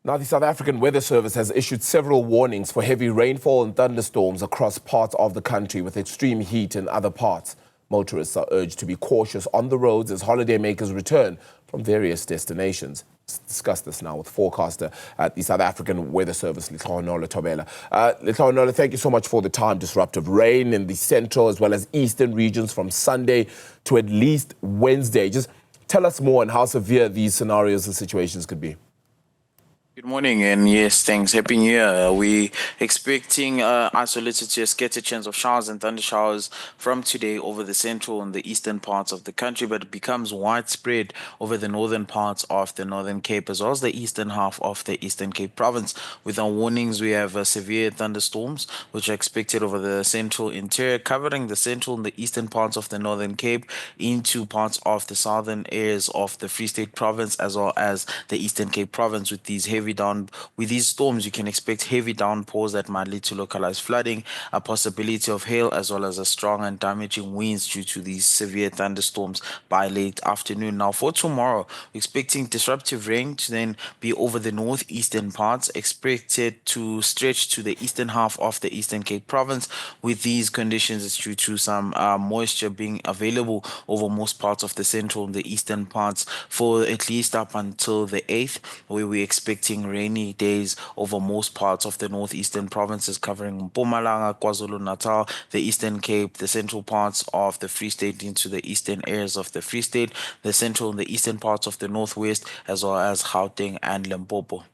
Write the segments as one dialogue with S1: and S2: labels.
S1: Now, the South African Weather Service has issued several warnings for heavy rainfall and thunderstorms across parts of the country with extreme heat in other parts. Motorists are urged to be cautious on the roads as holidaymakers return from various destinations. Let's discuss this now with forecaster at the South African Weather Service, Lehlohonolo Thobela. Lehlohonolo, thank you so much for the time. Disruptive rain in the central as well as eastern regions from Sunday to at least Wednesday. Just tell us more on how severe these scenarios and situations could be.
S2: Good morning, and yes, thanks. Happy New Year. We expecting isolated to a scattered chance of showers and thunder showers from today over the central and the eastern parts of the country, but it becomes widespread over the northern parts of the Northern Cape as well as the eastern half of the Eastern Cape province. With our warnings, we have severe thunderstorms which are expected over the central interior, covering the central and the eastern parts of the Northern Cape into parts of the southern areas of the Free State province as well as the Eastern Cape province. With these storms, you can expect heavy downpours that might lead to localized flooding, a possibility of hail, as well as a strong and damaging winds due to these severe thunderstorms by late afternoon. Now, for tomorrow, we're expecting disruptive rain to then be over the northeastern parts, expected to stretch to the eastern half of the Eastern Cape province. With these conditions, it's due to some moisture being available over most parts of the central and the eastern parts for at least up until the 8th, where we're expecting rainy days over most parts of the northeastern provinces, covering Mpumalanga, KwaZulu-Natal, the Eastern Cape, the central parts of the Free State into the eastern areas of the Free State, the central and the eastern parts of the Northwest, as well as Gauteng and Limpopo.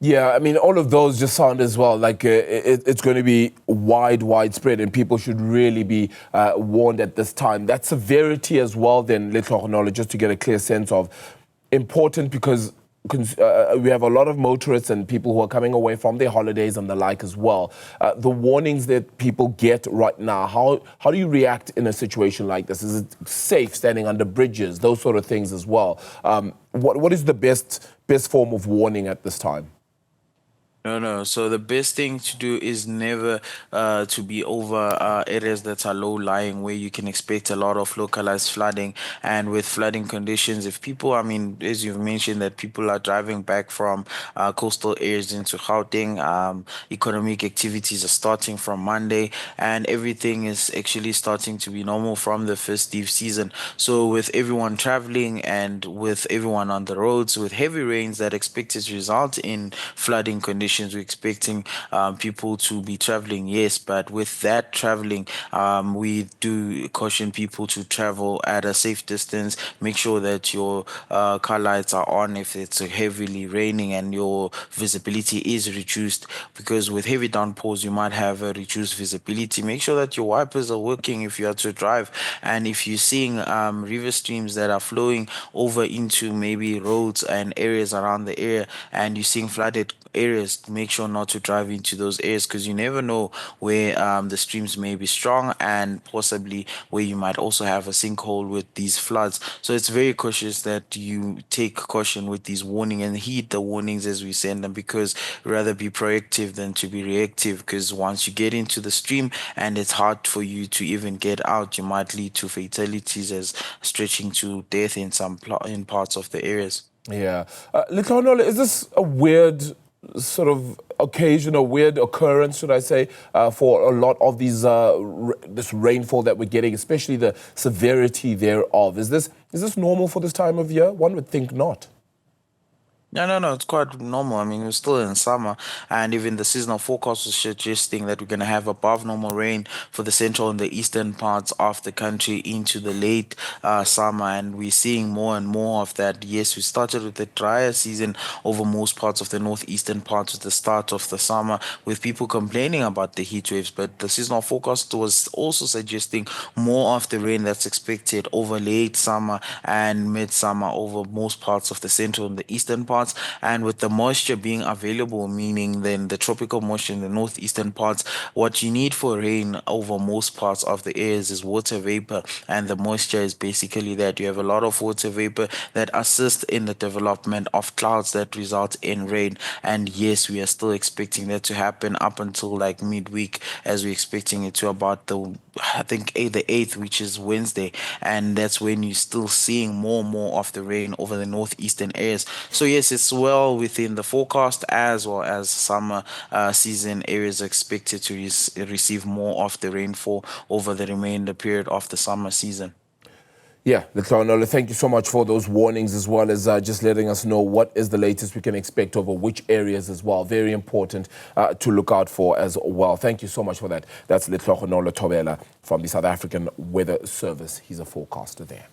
S1: Yeah, I mean, all of those just sound as well like it's going to be widespread, and people should really be warned at this time. That severity as well, then, Lehlohonolo, just to get a clear sense of, important because we have a lot of motorists and people who are coming away from their holidays and the like as well. The warnings that people get right now, how do you react in a situation like this? Is it safe standing under bridges, those sort of things as well? What is the best form of warning at this time?
S2: No. So the best thing to do is never to be over areas that are low lying where you can expect a lot of localized flooding. And with flooding conditions, if people, I mean, as you've mentioned, that people are driving back from coastal areas into Gauteng, economic activities are starting from Monday, and everything is actually starting to be normal from the festive season. So with everyone traveling and with everyone on the roads, with heavy rains that expected to result in flooding conditions, we're expecting people to be traveling, yes, but with that traveling, we do caution people to travel at a safe distance. Make sure that your car lights are on if it's heavily raining and your visibility is reduced, because with heavy downpours you might have a reduced visibility. Make sure that your wipers are working if you are to drive, and if you're seeing river streams that are flowing over into maybe roads and areas around the area and you're seeing flooded areas, make sure not to drive into those areas, because you never know where the streams may be strong and possibly where you might also have a sinkhole with these floods. So it's very cautious that you take caution with these warnings and heed the warnings as we send them, because rather be proactive than to be reactive, because once you get into the stream and it's hard for you to even get out, you might lead to fatalities as stretching to death in in parts of the areas.
S1: Yeah. Lehlohonolo, is this a weird sort of occasion, a weird occurrence, should I say, for a lot of these this rainfall that we're getting, especially the severity thereof? Is this normal for this time of year? One would think not.
S2: No. It's quite normal. I mean, we're still in summer, and even the seasonal forecast is suggesting that we're going to have above normal rain for the central and the eastern parts of the country into the late summer, and we're seeing more and more of that. Yes, we started with the drier season over most parts of the northeastern parts at the start of the summer, with people complaining about the heat waves, but the seasonal forecast was also suggesting more of the rain that's expected over late summer and midsummer over most parts of the central and the eastern parts. And with the moisture being available, meaning then the tropical moisture in the northeastern parts, what you need for rain over most parts of the areas is water vapor, and the moisture is basically that you have a lot of water vapor that assists in the development of clouds that result in rain. And yes, we are still expecting that to happen up until like midweek, as we're expecting it to about the I think the 8th, which is Wednesday, and that's when you're still seeing more and more of the rain over the northeastern areas. So yes, it's well within the forecast, as well as summer season areas are expected to receive more of the rainfall over the remainder period of the summer season.
S1: Yeah, Lehlohonolo, thank you so much for those warnings, as well as just letting us know what is the latest we can expect over which areas as well. Very important to look out for as well. Thank you so much for that. That's Lehlohonolo Thobela from the South African Weather Service. He's a forecaster there.